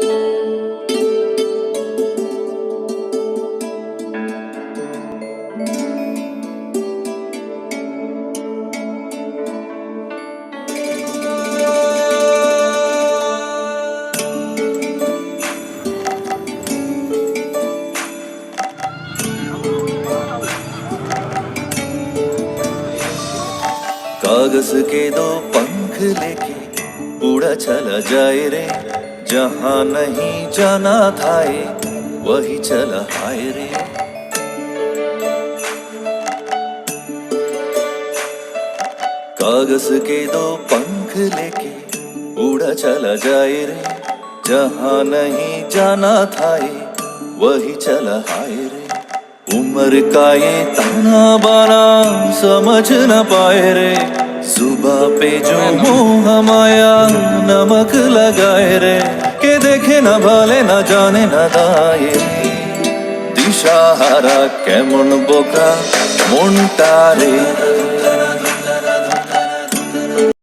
कागज के दो पंख लेके उड़ा चला जाए रे, जहां नहीं जाना था ये वही चला हाय रे। कागज के दो पंख लेके उड़ा चला जाए रे, जहां नहीं जाना था ये वही चला हाय रे। उम्र का ये ताना बाना समझ न पाए रे, सुबह पे जो मोह माया नमक लगाए रे, के देखे न भले न जाने न दाए। दिशाहारा केमन बोका মনটা রে